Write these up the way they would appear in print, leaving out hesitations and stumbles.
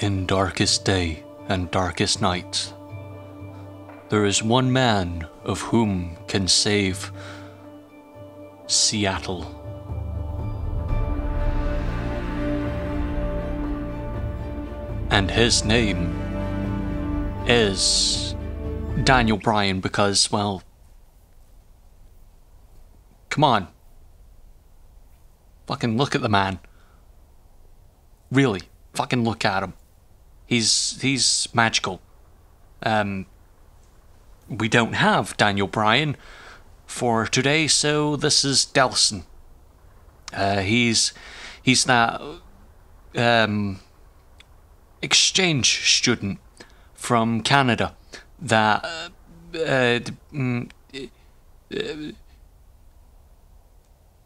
In darkest day and darkest night, there is one man of whom can save Seattle. And his name is Daniel Bryan because, well, come on. Fucking look at the man. Really, fucking look at him. He's magical. We don't have Daniel Bryan for today, so this is Delson. He's that exchange student from Canada that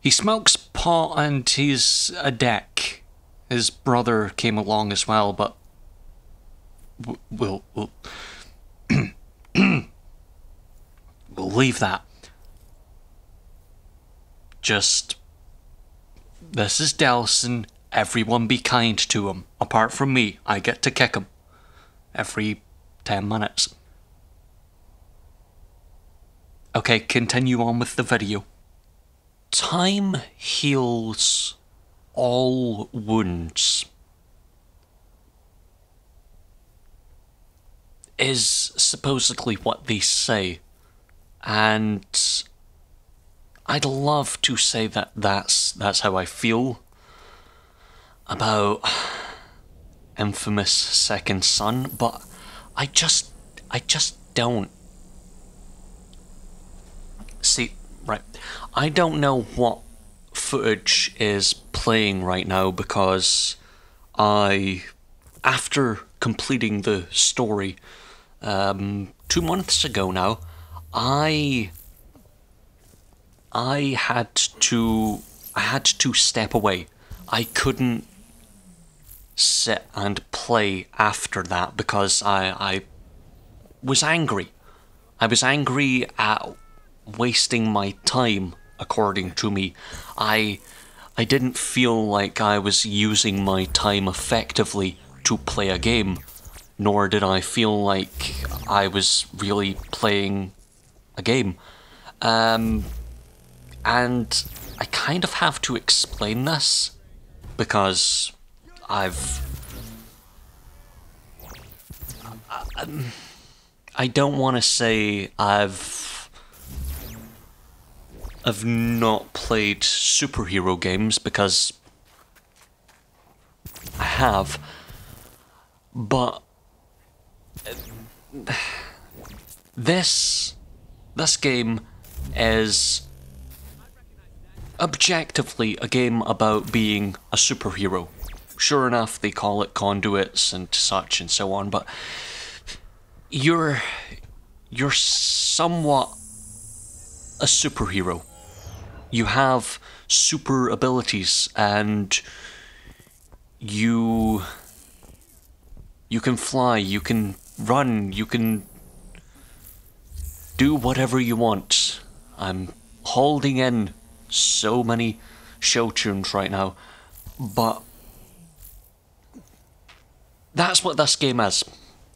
he smokes pot and he's a deck. His brother came along as well, but we'll we'll leave that. Just, this is Delson. Everyone be kind to him. Apart from me, I get to kick him every 10 minutes. Okay, continue on with the video. Time heals all wounds is supposedly what they say, and I'd love to say that that's how I feel about inFamous Second Son, but I just don't. See, right, I don't know what footage is playing right now because after completing the story 2 months ago now, I had to step away. I couldn't sit and play after that because I was angry. I was angry at wasting my time, according to me. I didn't feel like I was using my time effectively to play a game, nor did I feel like I was really playing a game. And I kind of have to explain this because I don't want to say I've not played superhero games, because I have, but this game is objectively a game about being a superhero. Sure enough, they call it conduits and such and so on, but you're somewhat a superhero. You have super abilities and you can fly, you can run, you can do whatever you want. I'm holding in so many show tunes right now, but that's what this game is.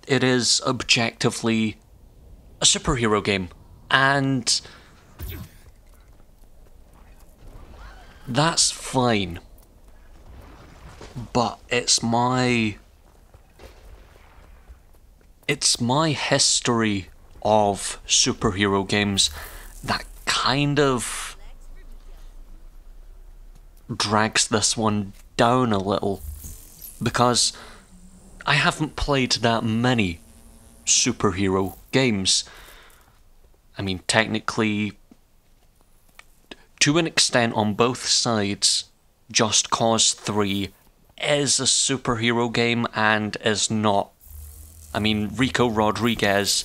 It is objectively a superhero game, and that's fine. But it's my history of superhero games that kind of drags this one down a little, because I haven't played that many superhero games. I mean, technically, to an extent on both sides, Just Cause 3 is a superhero game and is not. I mean, Rico Rodriguez,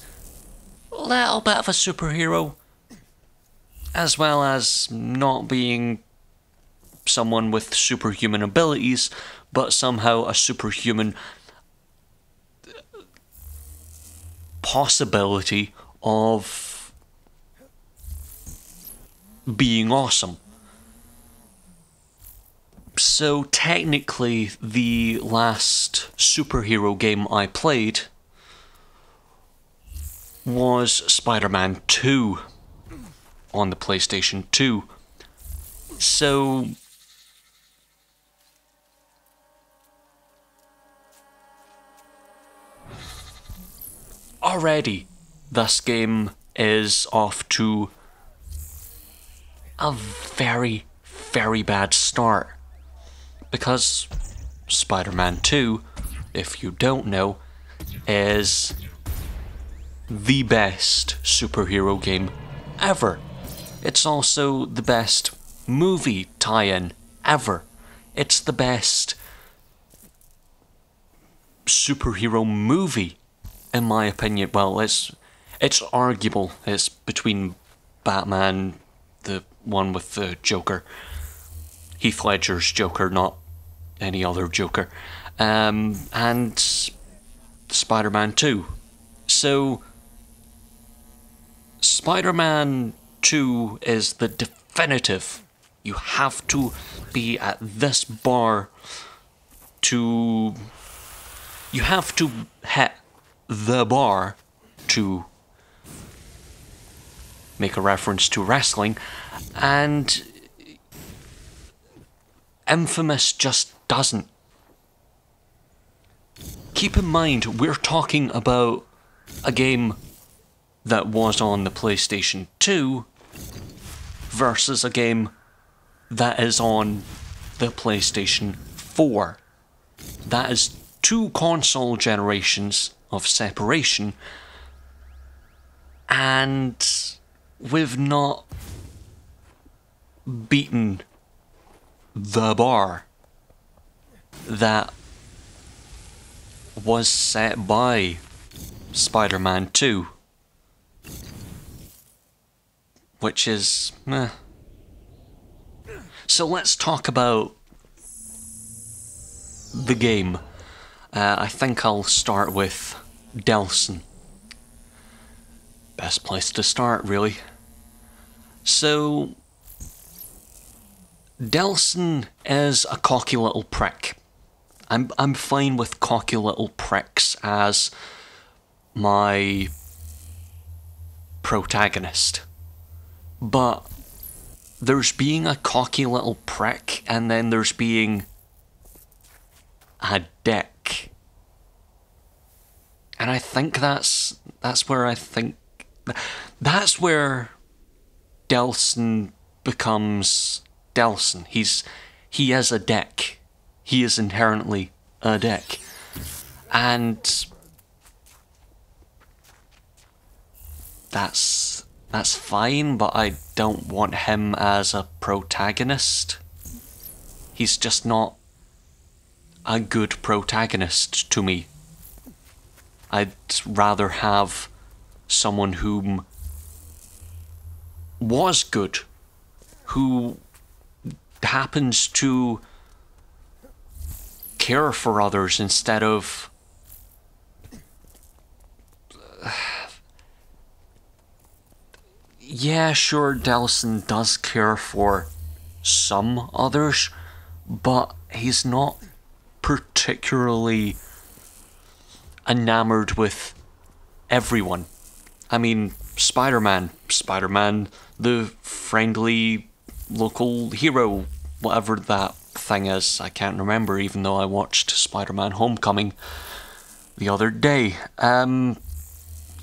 a little bit of a superhero, as well as not being someone with superhuman abilities, but somehow a superhuman possibility of being awesome. So technically, the last superhero game I played was Spider-Man 2 on the PlayStation 2. So already this game is off to a very, very bad start. Because Spider-Man 2, if you don't know, is the best superhero game ever. It's also the best movie tie-in ever. It's the best superhero movie, in my opinion. Well, it's arguable. It's between Batman, the one with the Joker, Heath Ledger's Joker, not any other Joker, and Spider-Man 2. So Spider-Man 2 is the definitive. You have to be at this bar to... You have to hit the bar to make a reference to wrestling, and inFamous just doesn't. Keep in mind, we're talking about a game that was on the PlayStation 2 versus a game that is on the PlayStation 4. That is 2 console generations of separation, and we've not beaten the bar that was set by Spider-Man 2, which is meh. So let's talk about the game. I think I'll start with Delson. Best place to start, really. So Delson is a cocky little prick. I'm fine with cocky little pricks as my protagonist. But there's being a cocky little prick, and then there's being a dick. And I think that's where Delson becomes Delson. He is a dick. He is inherently a dick. And that's fine, but I don't want him as a protagonist. He's just not a good protagonist to me. I'd rather have someone whom was good, who happens to care for others instead of yeah, sure, Delson does care for some others, but he's not particularly enamored with everyone. I mean, Spider-Man, the friendly local hero, whatever that thing is, I can't remember, even though I watched Spider-Man Homecoming the other day.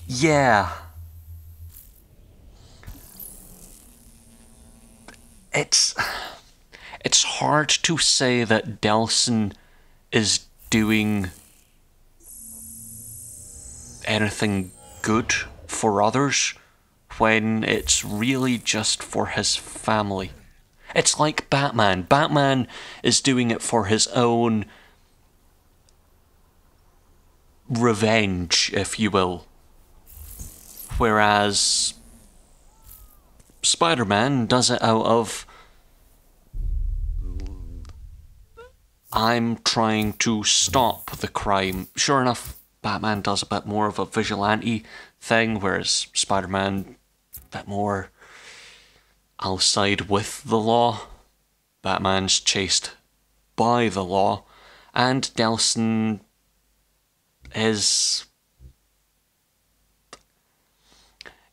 Yeah. It's hard to say that Delson is doing anything good for others when it's really just for his family. It's like Batman. Batman is doing it for his own revenge, if you will. Whereas Spider-Man does it out of, I'm trying to stop the crime. Sure enough, Batman does a bit more of a vigilante thing, whereas Spider-Man a bit more, I'll side with the law. Batman's chased by the law, and Delson is...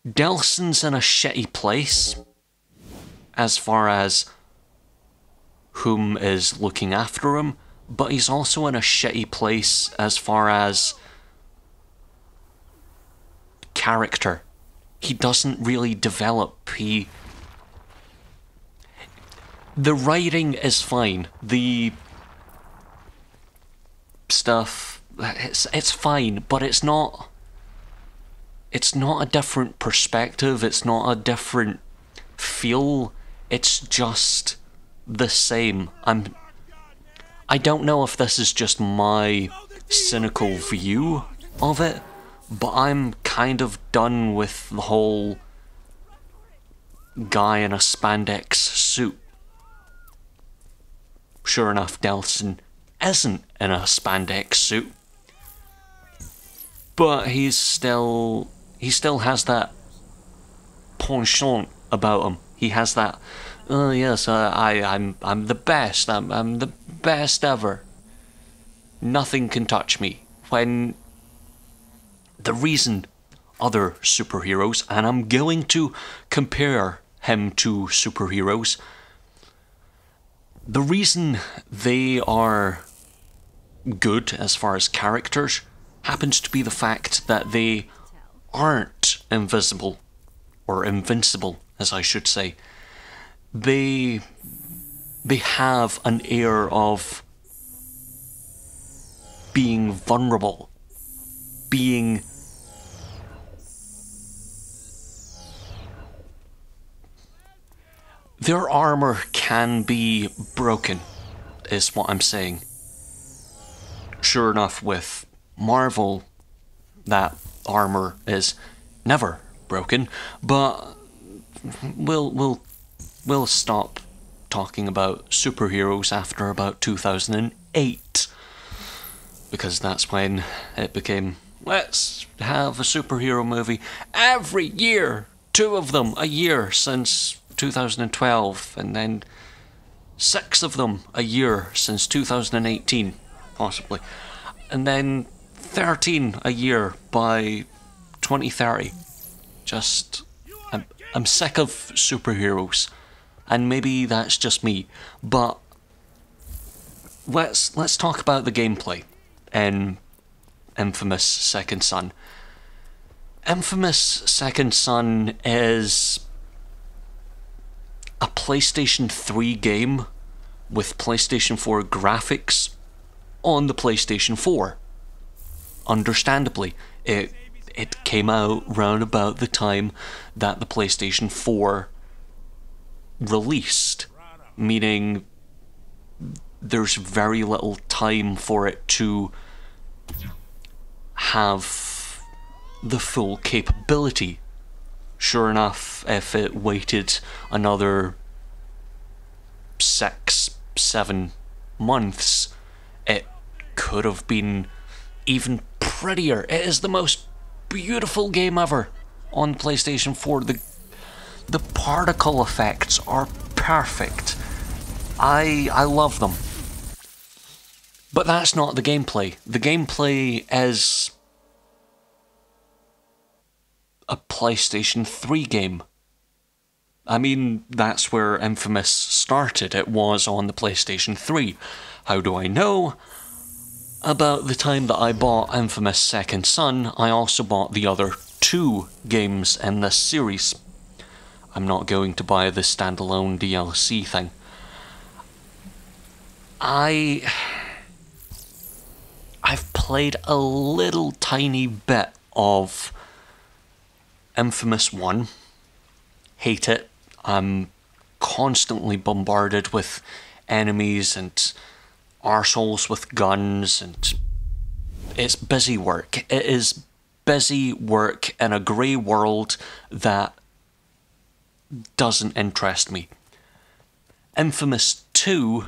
Delson's in a shitty place as far as whom is looking after him, but he's also in a shitty place as far as character. He doesn't really develop. The writing is fine. The stuff, it's fine, but it's not a different perspective, it's not a different feel, it's just the same. I don't know if this is just my cynical view of it, but I'm kind of done with the whole guy in a spandex suit. Sure enough, Delson isn't in a spandex suit, but he still has that penchant about him. He has that, oh yes, I'm the best. I'm the best ever. Nothing can touch me. When the reason other superheroes, and I'm going to compare him to superheroes, the reason they are good as far as characters happens to be the fact that they aren't invisible, or invincible, as I should say. They have an air of being vulnerable, being their armor can be broken, is what I'm saying. Sure enough, with Marvel, that armor is never broken, but we'll stop talking about superheroes after about 2008, because that's when it became, let's have a superhero movie every year, 2 of them a year since 2012, and then 6 of them a year since 2018, possibly, and then 13 a year by 2030. Just, I'm sick of superheroes, and maybe that's just me, but let's talk about the gameplay in inFamous Second Son. inFamous Second Son is a PlayStation 3 game with PlayStation 4 graphics on the PlayStation 4. Understandably, it came out round about the time that the PlayStation 4 released, meaning there's very little time for it to have the full capability. Sure enough, if it waited another 6-7 months, it could have been even prettier. It is the most beautiful game ever on PlayStation 4. The particle effects are perfect. I love them. But that's not the gameplay. The gameplay is a PlayStation 3 game. I mean, that's where inFamous started. It was on the PlayStation 3. How do I know? About the time that I bought inFamous Second Son, I also bought the other 2 games in this series. I'm not going to buy the standalone DLC thing. I've played a little tiny bit of inFamous 1. Hate it. I'm constantly bombarded with enemies and arseholes with guns, and it's busy work. It is busy work in a grey world that doesn't interest me. inFamous 2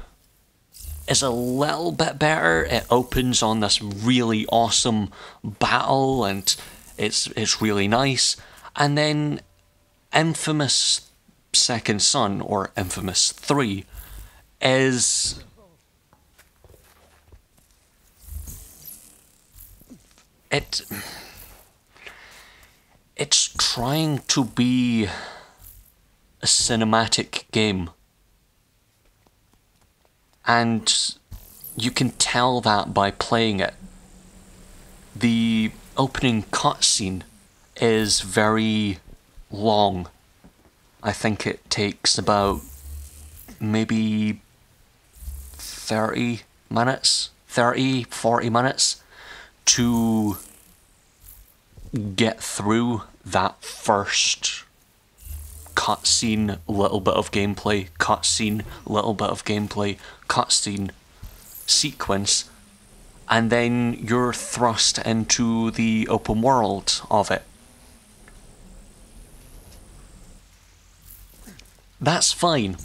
is a little bit better. It opens on this really awesome battle, and it's really nice. And then inFamous Second Son, or inFamous 3, is it it's trying to be a cinematic game. And you can tell that by playing it. The opening cutscene is very long. I think it takes about maybe 30 minutes, 40 minutes to get through that first cutscene, little bit of gameplay, cutscene, little bit of gameplay, cutscene sequence, and then you're thrust into the open world of it. That's fine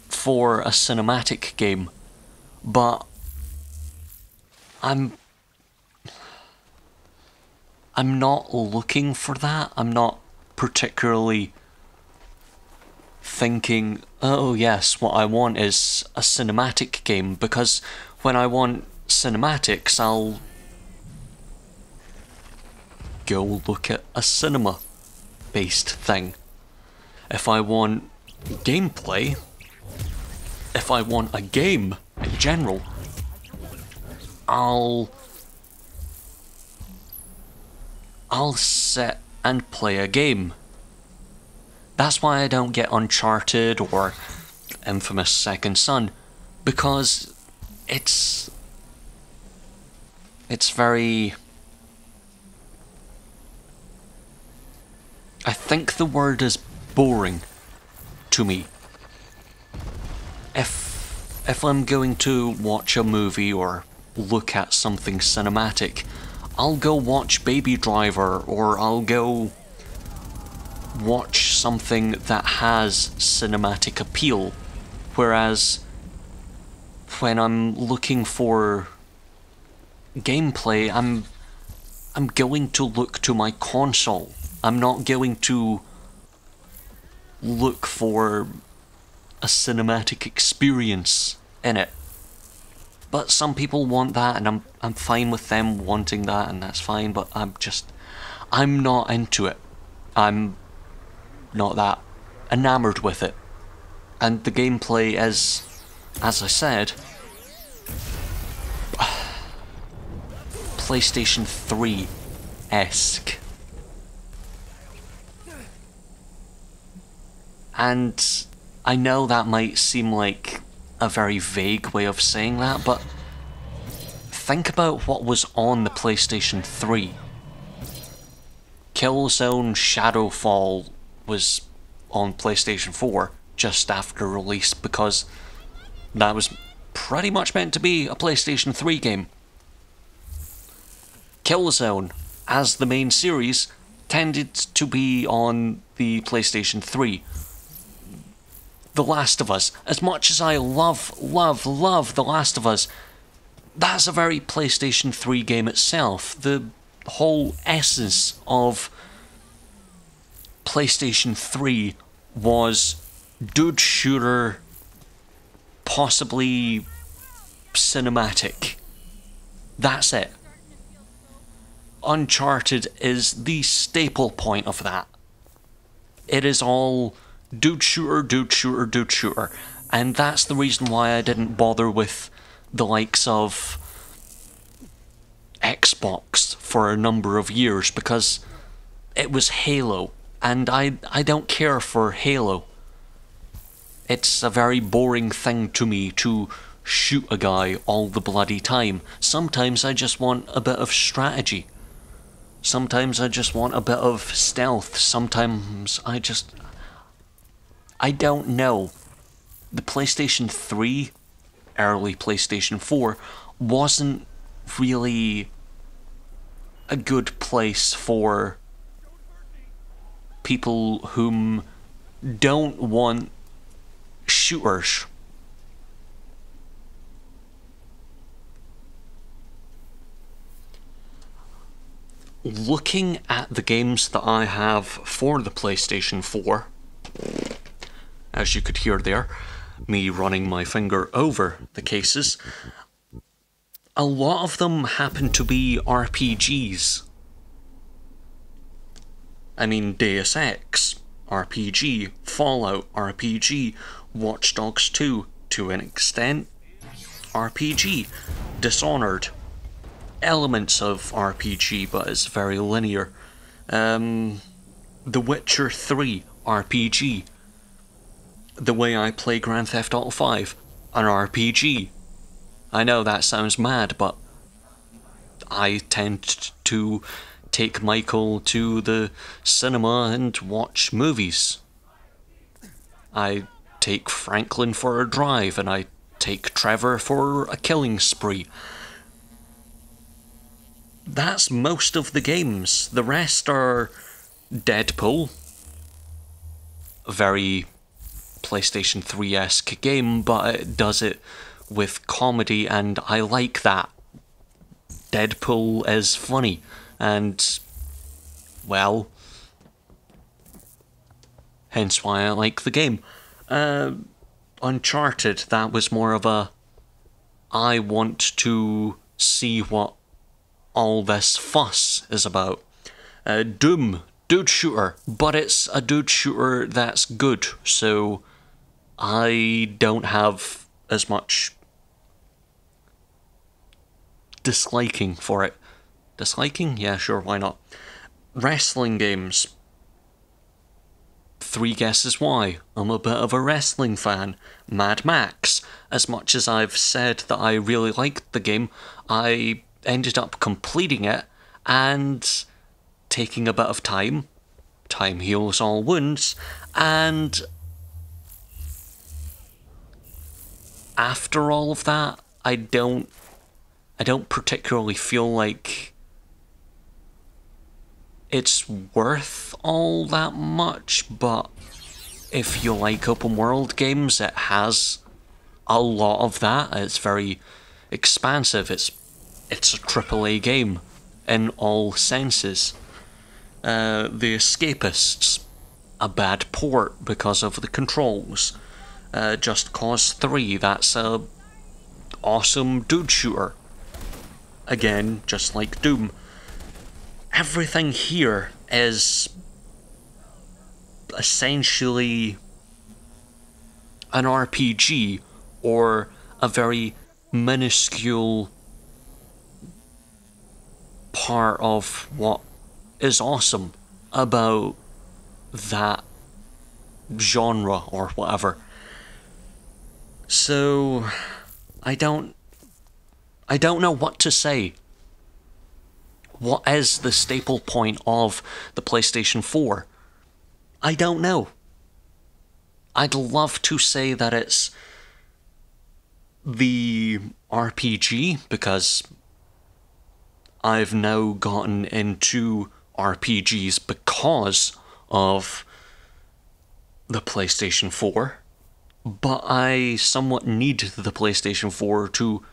for a cinematic game, but I'm not looking for that. I'm not particularly thinking, oh yes, what I want is a cinematic game, because when I want cinematics, I'll go look at a cinema-based thing. If I want gameplay, if I want a game in general, I'll sit and play a game. That's why I don't get Uncharted or inFamous Second Son, because it's very... I think the word is boring to me. If I'm going to watch a movie or look at something cinematic, I'll go watch Baby Driver, or I'll go watch something that has cinematic appeal. Whereas when I'm looking for gameplay, I'm going to look to my console. I'm not going to look for a cinematic experience in it. But some people want that, and I'm fine with them wanting that, and that's fine, but I'm not into it. I'm not that enamored with it. And the gameplay is, as I said, PlayStation 3-esque. And I know that might seem like a very vague way of saying that, but think about what was on the PlayStation 3. Killzone Shadowfall was on PlayStation 4 just after release, because that was pretty much meant to be a PlayStation 3 game. Killzone, as the main series, tended to be on the PlayStation 3. The Last of Us, as much as I love The Last of Us, that's a very PlayStation 3 game itself. The whole essence of PlayStation 3 was dude shooter, possibly cinematic. That's it. Uncharted is the staple point of that. It is all dude shooter, dude shooter, dude shooter. And that's the reason why I didn't bother with the likes of Xbox for a number of years, because it was Halo, and I don't care for Halo. It's a very boring thing to me to shoot a guy all the bloody time. Sometimes I just want a bit of strategy. Sometimes I just want a bit of stealth. Sometimes I don't know. The PlayStation 3, early PlayStation 4, wasn't really a good place for people whom don't want shooters. Looking at the games that I have for the PlayStation 4, as you could hear there, me running my finger over the cases, a lot of them happen to be RPGs. I mean, Deus Ex, RPG, Fallout, RPG, Watch Dogs 2, to an extent, RPG, Dishonored, elements of RPG, but it's very linear. The Witcher 3, RPG. The way I play Grand Theft Auto 5, an RPG. I know that sounds mad, but I tend to take Michael to the cinema and watch movies. I take Franklin for a drive, and I take Trevor for a killing spree. That's most of the games. The rest are Deadpool, a very PlayStation 3-esque game, but it does it with comedy, and I like that. Deadpool is funny, and, well, hence why I like the game. Uncharted, that was more of a, I want to see what all this fuss is about. Doom, dude shooter, but it's a dude shooter that's good, so I don't have as much disliking for it. Disliking? Yeah, sure, why not? Wrestling games. 3 guesses why. I'm a bit of a wrestling fan. Mad Max. As much as I've said that I really liked the game, I ended up completing it and taking a bit of time. Time heals all wounds. And after all of that, I don't particularly feel like it's worth all that much, but if you like open world games, it has a lot of that. It's very expansive. It's a AAA game in all senses. The Escapists, a bad port because of the controls. Just Cause 3, that's a awesome dude shooter. Again, just like Doom. Everything here is essentially an RPG, or a very minuscule part of what is awesome about that genre or whatever. So I don't know what to say. What is the staple point of the PlayStation 4? I don't know. I'd love to say that it's the RPG, because I've now gotten into RPGs because of the PlayStation 4, but I somewhat need the PlayStation 4 to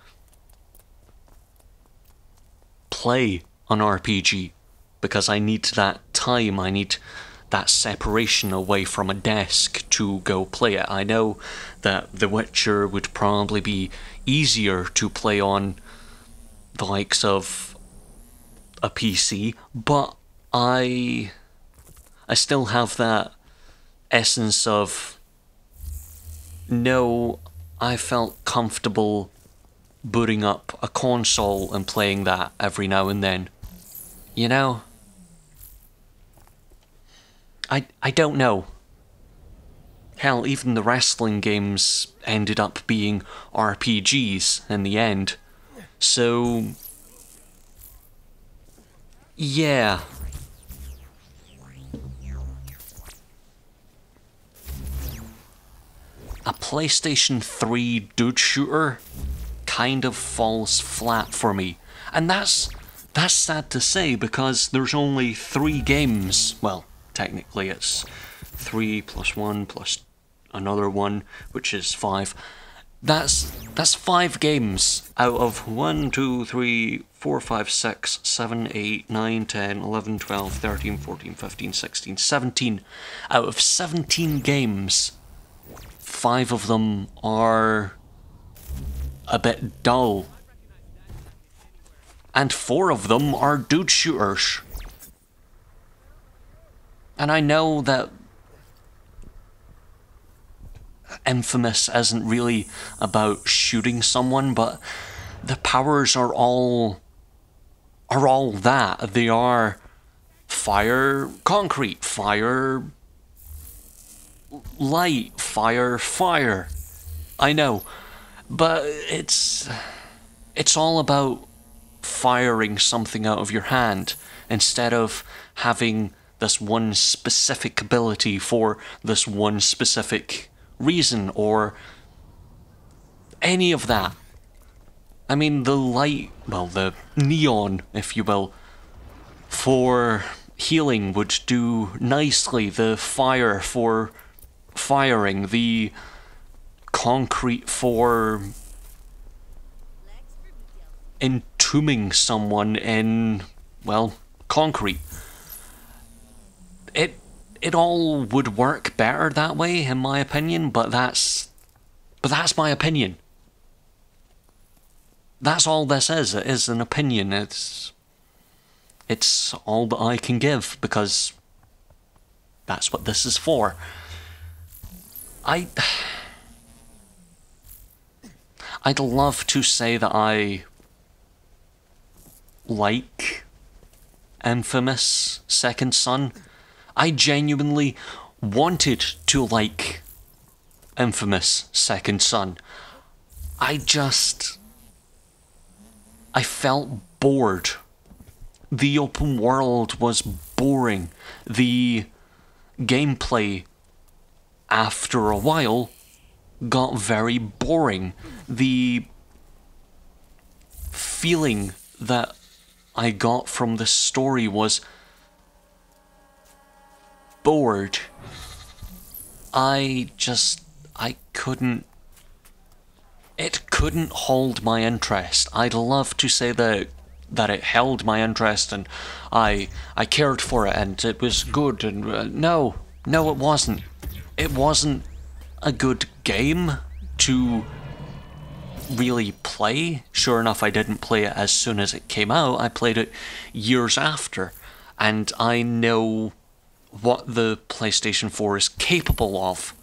play an RPG, because I need that time, I need that separation away from a desk to go play it. I know that The Witcher would probably be easier to play on the likes of a PC, but I still have that essence of, no, I felt comfortable booting up a console and playing that every now and then. You know? I don't know. Hell, even the wrestling games ended up being RPGs in the end. So, yeah. A PlayStation 3 dude shooter kind of falls flat for me. And that's sad to say, because there's only 3 games. Well, technically it's 3 plus 1 plus another 1, which is 5. That's 5 games out of 1, 2, 3, 4, 5, 6, 7, 8, 9, 10, 11, 12, 13, 14, 15, 16, 17. Out of 17 games, 5 of them are a bit dull. and 4 of them are dude shooters. And I know that inFamous isn't really about shooting someone, but the powers are all that. They are fire, concrete, fire, light, fire, fire. I know, but it's all about firing something out of your hand instead of having this one specific ability for this one specific reason or any of that. I mean, the light, well, the neon, if you will, for healing would do nicely. The fire for firing, the concrete for entombing someone in, well, concrete. It all would work better that way, in my opinion, but that's my opinion. That's all this is. It is an opinion. It's all that I can give, because that's what this is for. I'd love to say that I like inFamous Second Son. I genuinely wanted to like inFamous Second Son. I felt bored. The open world was boring. The gameplay, after a while, got very boring. The feeling that I got from the story was bored. I couldn't. It couldn't hold my interest. I'd love to say that it held my interest and I cared for it and it was good, and no, it wasn't. It wasn't a good game to really play. Sure enough, I didn't play it as soon as it came out. I played it years after, and I know what the PlayStation 4 is capable of.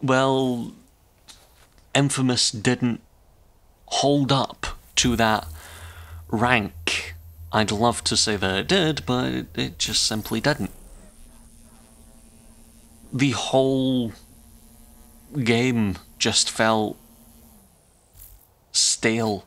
Well, inFamous didn't hold up to that rank. I'd love to say that it did, but it just simply didn't. The whole game just felt stale